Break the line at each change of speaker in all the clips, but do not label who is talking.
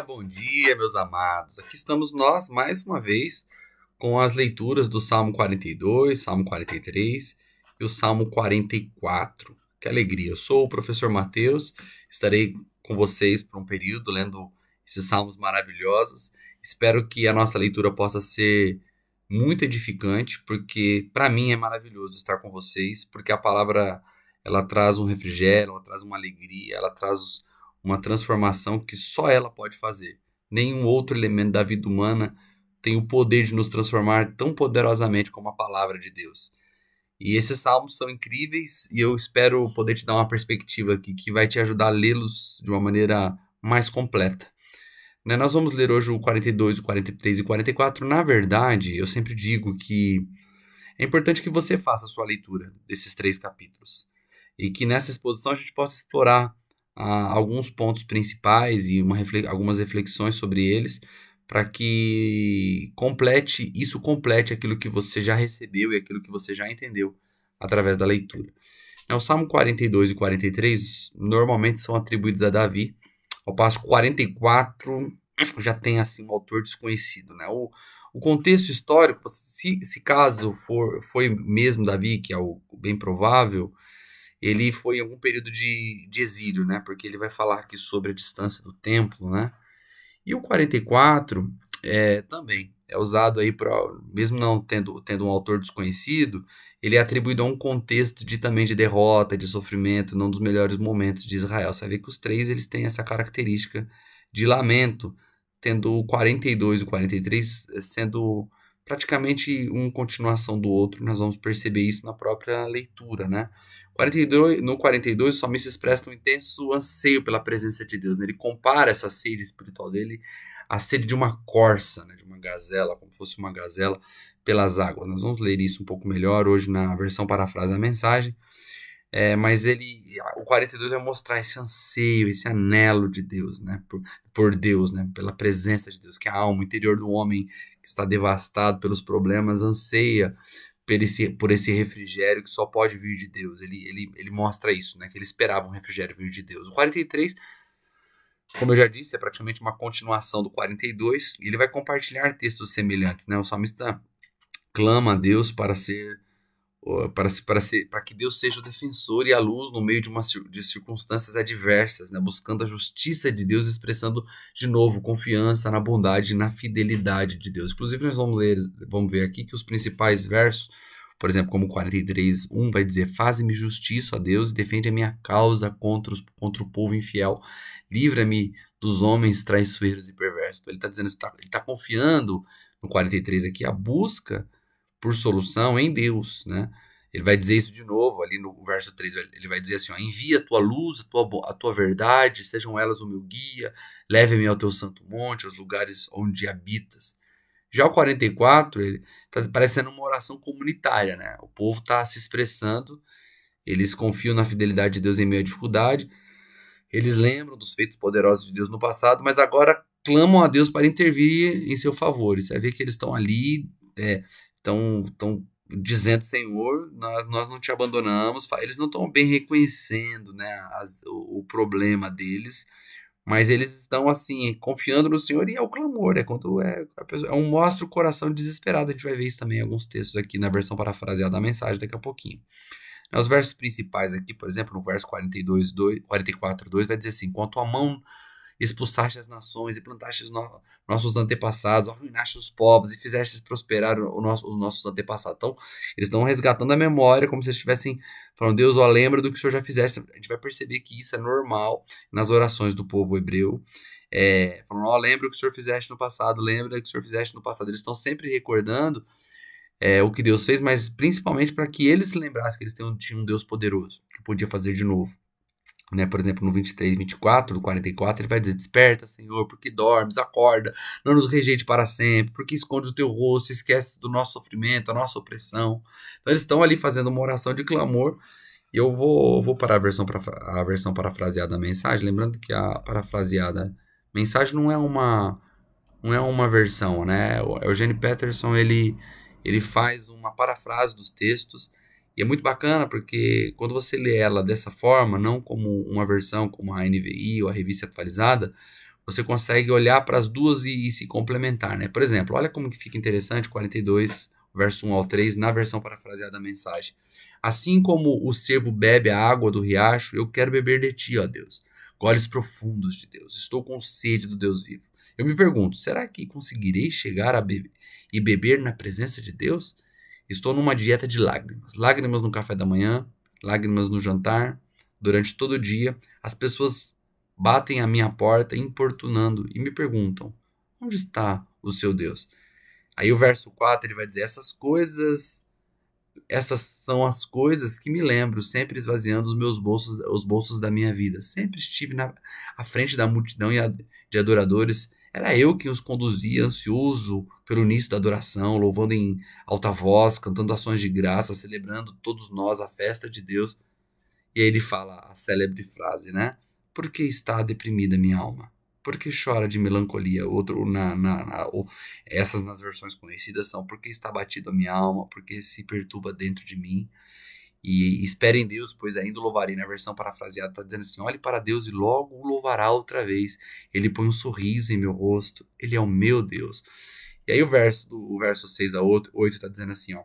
bom dia, meus amados. Aqui estamos nós, mais uma vez, com as leituras do Salmo 42, Salmo 43 e o Salmo 44. Que alegria! Eu sou o professor Mateus, estarei com vocês por um período lendo esses salmos maravilhosos. Espero que a nossa leitura possa ser muito edificante, porque para mim é maravilhoso estar com vocês, porque a palavra ela traz um refrigério, ela traz uma alegria, ela traz uma transformação que só ela pode fazer. Nenhum outro elemento da vida humana tem o poder de nos transformar tão poderosamente como a palavra de Deus. E esses salmos são incríveis e eu espero poder te dar uma perspectiva aqui que vai te ajudar a lê-los de uma maneira mais completa. Né, nós vamos ler hoje o 42, o 43 e o 44. Na verdade, eu sempre digo que é importante que você faça a sua leitura desses três capítulos e que nessa exposição a gente possa explorar alguns pontos principais e algumas reflexões sobre eles para que complete aquilo que você já recebeu e aquilo que você já entendeu através da leitura. O Salmo 42 e 43 normalmente são atribuídos a Davi, ao passo que 44 já tem assim um autor desconhecido, né? O contexto histórico, se caso foi mesmo Davi, que é o bem provável, ele foi em algum período de exílio, né? Porque ele vai falar aqui sobre a distância do templo, né? E o 44 também é usado aí para, mesmo não tendo um autor desconhecido, ele é atribuído a um contexto também de derrota, de sofrimento, não dos melhores momentos de Israel. Você vai ver que os três eles têm essa característica de lamento, tendo o 42 e o 43 sendo praticamente uma continuação do outro. Nós vamos perceber isso na própria leitura, né? No 42, o salmista expressa um intenso anseio pela presença de Deus, né? Ele compara essa sede espiritual dele à sede de uma corça, né? De uma gazela, como se fosse uma gazela pelas águas. Nós vamos ler isso um pouco melhor hoje na versão parafrase da mensagem. Mas o 42 vai mostrar esse anseio, esse anelo de Deus, né? Por Deus, né? Pela presença de Deus, que a alma, o interior do homem que está devastado pelos problemas, anseia por esse refrigério que só pode vir de Deus. Ele mostra isso, né? Que ele esperava um refrigério vir de Deus. O 43, como eu já disse, é praticamente uma continuação do 42, e ele vai compartilhar textos semelhantes, né? O salmista clama a Deus para que Deus seja o defensor e a luz no meio de circunstâncias adversas, né? Buscando a justiça de Deus, expressando de novo confiança na bondade e na fidelidade de Deus. Inclusive, nós vamos ver aqui que os principais versos, por exemplo, como o 43, 1 vai dizer: Faze-me justiça, ó Deus, e defende a minha causa contra o povo infiel. Livra-me dos homens traiçoeiros e perversos. Então, ele está dizendo, ele está confiando no 43 aqui a busca por solução em Deus, né? Ele vai dizer isso de novo ali no verso 3, ele vai dizer assim, ó, envia a tua luz, a tua verdade, sejam elas o meu guia, leve-me ao teu santo monte, aos lugares onde habitas. Já o 44, ele está parecendo uma oração comunitária, né? O povo está se expressando, eles confiam na fidelidade de Deus em meio à dificuldade, eles lembram dos feitos poderosos de Deus no passado, mas agora clamam a Deus para intervir em seu favor. E você vai ver que eles estão ali, estão dizendo, Senhor, nós não te abandonamos. Eles não estão bem reconhecendo, né, o problema deles, mas eles estão assim, confiando no Senhor, e é o clamor, quando mostra o coração desesperado. A gente vai ver isso também em alguns textos aqui na versão parafraseada da mensagem daqui a pouquinho. Os versos principais aqui, por exemplo, no verso 44, 2, vai dizer assim: com a tua mão expulsaste as nações e plantaste nossos antepassados, arruinaste os povos e fizeste prosperar os nossos antepassados. Então, eles estão resgatando a memória como se eles estivessem falando, Deus, ó, lembra do que o Senhor já fizeste. A gente vai perceber que isso é normal nas orações do povo hebreu. Falando, ó, lembra o que o Senhor fizeste no passado, lembra o que o Senhor fizeste no passado. Eles estão sempre recordando o que Deus fez, mas principalmente para que eles se lembrassem que eles tinham um Deus poderoso, que podia fazer de novo. Né? Por exemplo, no 23, 24, do 44, ele vai dizer, desperta, Senhor, porque dormes, acorda, não nos rejeite para sempre, porque esconde o teu rosto, esquece do nosso sofrimento, a nossa opressão. Então eles estão ali fazendo uma oração de clamor, e eu vou para a versão parafraseada da mensagem, lembrando que a parafraseada mensagem não é uma versão, né? O Eugene Peterson, ele faz uma parafrase dos textos, e é muito bacana porque quando você lê ela dessa forma, não como uma versão como a NVI ou a revista atualizada, você consegue olhar para as duas e se complementar, né? Por exemplo, olha como que fica interessante 42, verso 1 ao 3, na versão parafraseada da mensagem. Assim como o cervo bebe a água do riacho, eu quero beber de ti, ó Deus. Goles profundos de Deus. Estou com sede do Deus vivo. Eu me pergunto, será que conseguirei chegar a beber e beber na presença de Deus? Estou numa dieta de lágrimas. Lágrimas no café da manhã, lágrimas no jantar, durante todo o dia. As pessoas batem à minha porta importunando e me perguntam: onde está o seu Deus? Aí o verso 4 ele vai dizer: essas são as coisas que me lembro, sempre esvaziando os bolsos da minha vida. Sempre estive à frente da multidão de adoradores. Era eu quem os conduzia, ansioso pelo início da adoração, louvando em alta voz, cantando ações de graça, celebrando todos nós a festa de Deus. E aí ele fala a célebre frase, né? Por que está deprimida minha alma? Por que chora de melancolia? Essas nas versões conhecidas são por que está batida a minha alma? Por que se perturba dentro de mim? E espere em Deus, pois ainda o louvarei. Na versão parafraseada está dizendo assim: olhe para Deus e logo o louvará outra vez. Ele põe um sorriso em meu rosto. Ele é o meu Deus. E aí o verso 6 a 8 está dizendo assim, ó.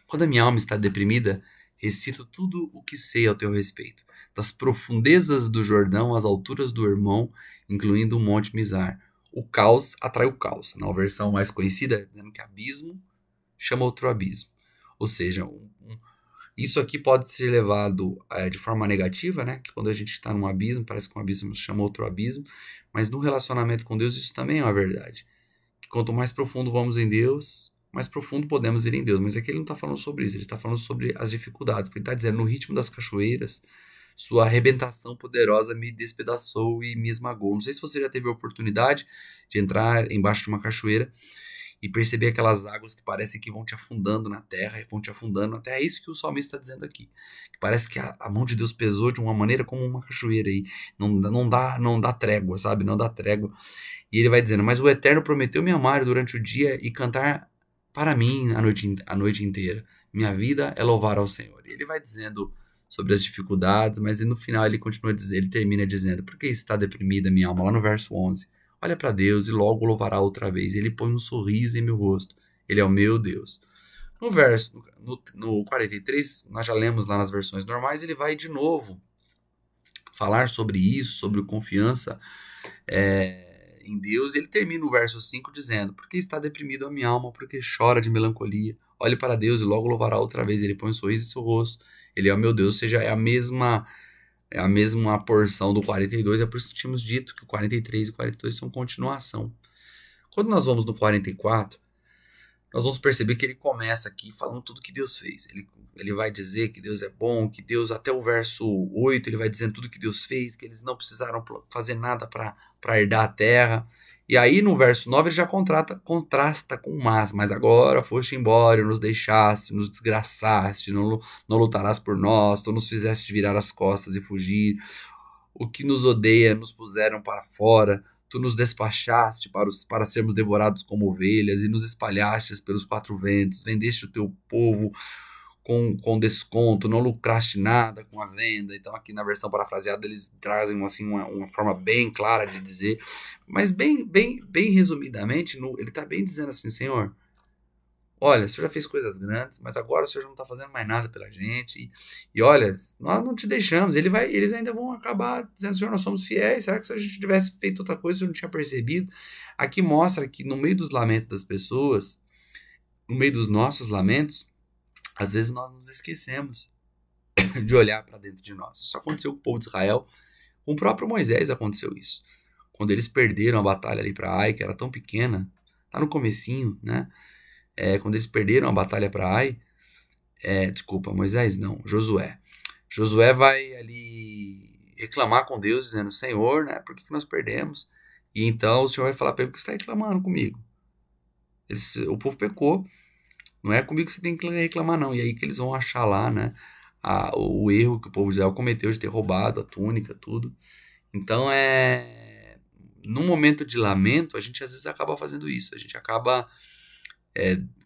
Quando a minha alma está deprimida, recito tudo o que sei ao teu respeito. Das profundezas do Jordão às alturas do Hermon, incluindo o Monte Mizar. O caos atrai o caos. Na versão mais conhecida, dizendo que abismo chama outro abismo. Ou seja, isso aqui pode ser levado de forma negativa, né? Que quando a gente está num abismo, parece que um abismo chama outro abismo. Mas no relacionamento com Deus, isso também é uma verdade. Que quanto mais profundo vamos em Deus, mais profundo podemos ir em Deus. Mas aqui ele não está falando sobre isso, ele está falando sobre as dificuldades. Porque ele está dizendo, no ritmo das cachoeiras, sua arrebentação poderosa me despedaçou e me esmagou. Não sei se você já teve a oportunidade de entrar embaixo de uma cachoeira e perceber aquelas águas que parecem que vão te afundando na terra, e vão te afundando na terra. É isso que o salmista está dizendo aqui. Que parece que a mão de Deus pesou de uma maneira como uma cachoeira aí. Não dá trégua, sabe? Não dá trégua. E ele vai dizendo, mas o Eterno prometeu me amar durante o dia e cantar para mim a noite inteira. Minha vida é louvar ao Senhor. E ele vai dizendo sobre as dificuldades, mas no final ele continua dizendo, ele termina dizendo, por que está deprimida minha alma? Lá no verso 11. Olha para Deus e logo louvará outra vez. Ele põe um sorriso em meu rosto. Ele é o meu Deus. No verso, no 43, nós já lemos lá nas versões normais, ele vai de novo falar sobre isso, sobre confiança em Deus. E ele termina o verso 5 dizendo, porque está deprimido a minha alma, porque chora de melancolia. Olhe para Deus e logo louvará outra vez. Ele põe um sorriso em seu rosto. Ele é o meu Deus, ou seja, é a mesma porção do 42, é por isso que tínhamos dito que o 43 e o 42 são continuação. Quando nós vamos no 44, nós vamos perceber que ele começa aqui falando tudo que Deus fez. Ele vai dizer que Deus é bom, que Deus, até o verso 8, ele vai dizendo tudo que Deus fez, que eles não precisaram fazer nada para herdar a terra. E aí no verso 9 ele já contrasta com o mas agora foste embora, nos deixaste, nos desgraçaste, não lutarás por nós, tu nos fizeste virar as costas e fugir. O que nos odeia nos puseram para fora, tu nos despachaste para sermos devorados como ovelhas e nos espalhastes pelos quatro ventos, vendeste o teu povo com desconto, não lucraste nada com a venda. Então aqui na versão parafraseada eles trazem assim, uma forma bem clara de dizer, mas bem resumidamente, ele está bem dizendo assim, Senhor, olha, o Senhor já fez coisas grandes, mas agora o Senhor já não está fazendo mais nada pela gente. E olha, nós não te deixamos. Eles ainda vão acabar dizendo, Senhor, nós somos fiéis. Será que se a gente tivesse feito outra coisa, o Senhor não tinha percebido? Aqui mostra que no meio dos lamentos das pessoas, no meio dos nossos lamentos, às vezes nós nos esquecemos de olhar para dentro de nós. Isso aconteceu com o povo de Israel. Com o próprio Moisés aconteceu isso. Quando eles perderam a batalha ali para Ai, que era tão pequena, lá no comecinho, né? Quando eles perderam a batalha para Ai, desculpa, Moisés não, Josué. Josué vai ali reclamar com Deus, dizendo, Senhor, né, por que nós perdemos? E então o Senhor vai falar para ele, por que você está reclamando comigo? O povo pecou, não é comigo que você tem que reclamar não. E aí que eles vão achar lá, né, o erro que o povo de Israel cometeu de ter roubado a túnica, tudo. Então num momento de lamento, a gente às vezes acaba fazendo isso, a gente acaba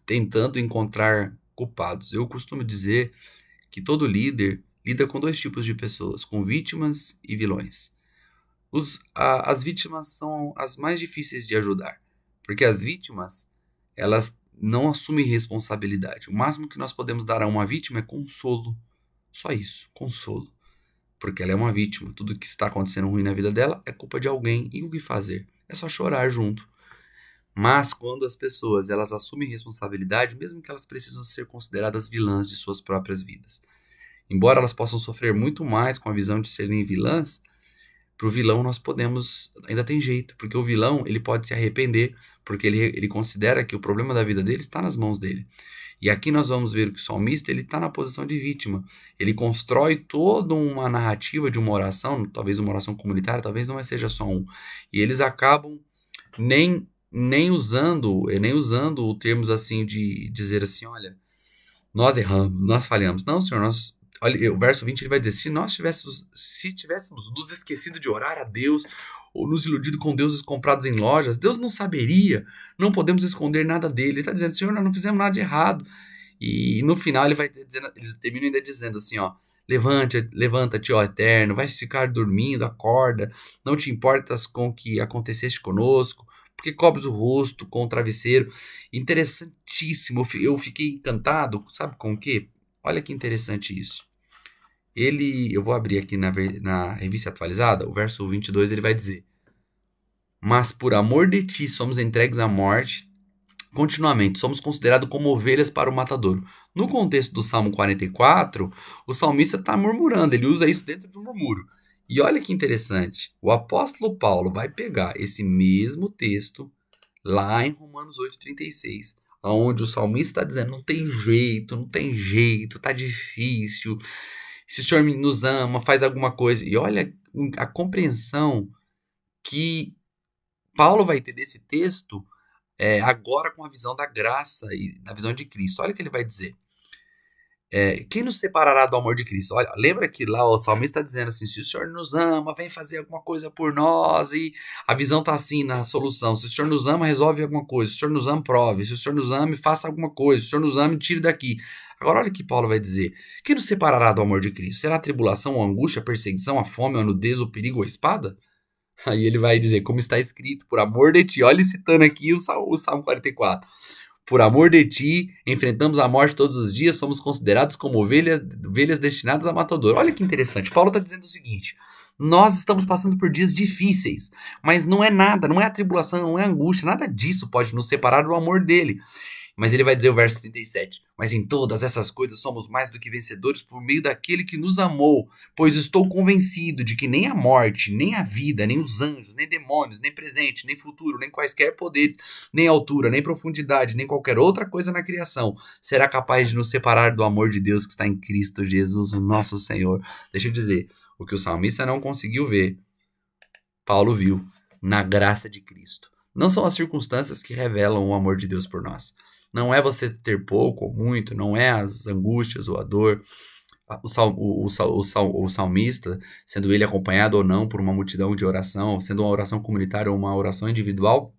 tentando encontrar culpados. Eu costumo dizer que todo líder lida com dois tipos de pessoas, com vítimas e vilões. As vítimas são as mais difíceis de ajudar, porque as vítimas, elas não assumem responsabilidade. O máximo que nós podemos dar a uma vítima é consolo. Só isso, consolo. Porque ela é uma vítima. Tudo que está acontecendo ruim na vida dela é culpa de alguém. E o que fazer? É só chorar junto. Mas quando as pessoas elas assumem responsabilidade, mesmo que elas precisam ser consideradas vilãs de suas próprias vidas, embora elas possam sofrer muito mais com a visão de serem vilãs, para o vilão nós podemos, ainda tem jeito, porque o vilão ele pode se arrepender, porque ele considera que o problema da vida dele está nas mãos dele. E aqui nós vamos ver que o salmista ele está na posição de vítima. Ele constrói toda uma narrativa de uma oração, talvez uma oração comunitária, talvez não seja só um. E eles acabam nem usando o termos assim de dizer assim, olha, nós erramos, nós falhamos. Não, Senhor, olha, o verso 20 ele vai dizer, se tivéssemos nos esquecido de orar a Deus, ou nos iludido com deuses comprados em lojas, Deus não saberia, não podemos esconder nada dele. Ele está dizendo, Senhor, nós não fizemos nada de errado. E no final eles terminam ainda dizendo assim, ó, levanta-te, ó Eterno, vai ficar dormindo, acorda, não te importas com o que aconteceste conosco, porque cobres o rosto com o travesseiro. Interessantíssimo, eu fiquei encantado, sabe com o quê? Olha que interessante isso. Eu vou abrir aqui na revista atualizada, o verso 22, ele vai dizer, mas por amor de ti somos entregues à morte continuamente, somos considerados como ovelhas para o matadouro. No contexto do Salmo 44, o salmista está murmurando, ele usa isso dentro de um murmúrio. E olha que interessante, o apóstolo Paulo vai pegar esse mesmo texto lá em Romanos 8,36, onde o salmista está dizendo, não tem jeito, tá difícil, se o Senhor nos ama, faz alguma coisa. E olha a compreensão que Paulo vai ter desse texto agora com a visão da graça e da visão de Cristo. Olha o que ele vai dizer. Quem nos separará do amor de Cristo? Olha, lembra que lá o salmista está dizendo assim, se o Senhor nos ama, vem fazer alguma coisa por nós, e a visão está assim na solução, se o Senhor nos ama, resolve alguma coisa, se o Senhor nos ama, prove, se o Senhor nos ama, faça alguma coisa, se o Senhor nos ama, tire daqui. Agora olha o que Paulo vai dizer, quem nos separará do amor de Cristo? Será a tribulação, a angústia, a perseguição, a fome, a nudez, o perigo ou a espada? Aí ele vai dizer, como está escrito, por amor de ti, olha ele citando aqui o Salmo 44, por amor de ti, enfrentamos a morte todos os dias, somos considerados como ovelhas destinadas a matadouro. Olha que interessante, Paulo está dizendo o seguinte, nós estamos passando por dias difíceis, mas não é nada, não é a tribulação, não é a angústia, nada disso pode nos separar do amor dele. Mas ele vai dizer o verso 37, mas em todas essas coisas somos mais do que vencedores por meio daquele que nos amou, pois estou convencido de que nem a morte, nem a vida, nem os anjos, nem demônios, nem presente, nem futuro, nem quaisquer poderes, nem altura, nem profundidade, nem qualquer outra coisa na criação será capaz de nos separar do amor de Deus que está em Cristo Jesus, o nosso Senhor. Deixa eu dizer, o que o salmista não conseguiu ver, Paulo viu na graça de Cristo. Não são as circunstâncias que revelam o amor de Deus por nós. Não é você ter pouco ou muito, não é as angústias ou a dor. O salmista, sendo ele acompanhado ou não por uma multidão de oração, sendo uma oração comunitária ou uma oração individual,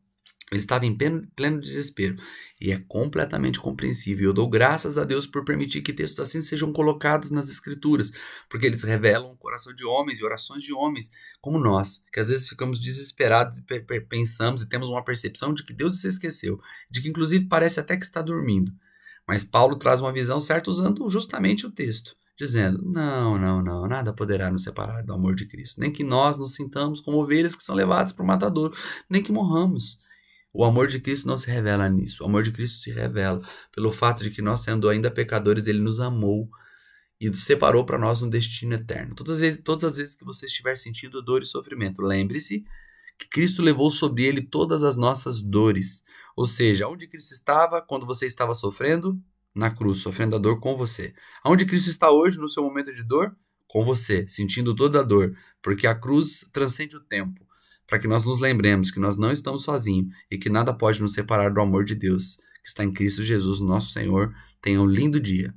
ele estava em pleno desespero. E é completamente compreensível. Eu dou graças a Deus por permitir que textos assim sejam colocados nas escrituras, porque eles revelam o coração de homens e orações de homens como nós, que às vezes ficamos desesperados e pensamos e temos uma percepção de que Deus se esqueceu, de que inclusive parece até que está dormindo. Mas Paulo traz uma visão certa usando justamente o texto, dizendo, não, nada poderá nos separar do amor de Cristo, nem que nós nos sintamos como ovelhas que são levadas para o matadouro, nem que morramos. O amor de Cristo não se revela nisso. O amor de Cristo se revela pelo fato de que nós, sendo ainda pecadores, Ele nos amou e separou para nós um destino eterno. Todas as vezes que você estiver sentindo dor e sofrimento, lembre-se que Cristo levou sobre Ele todas as nossas dores. Ou seja, onde Cristo estava quando você estava sofrendo? Na cruz, sofrendo a dor com você. Onde Cristo está hoje no seu momento de dor? Com você, sentindo toda a dor. Porque a cruz transcende o tempo. Para que nós nos lembremos que nós não estamos sozinhos e que nada pode nos separar do amor de Deus, que está em Cristo Jesus, nosso Senhor. Tenha um lindo dia.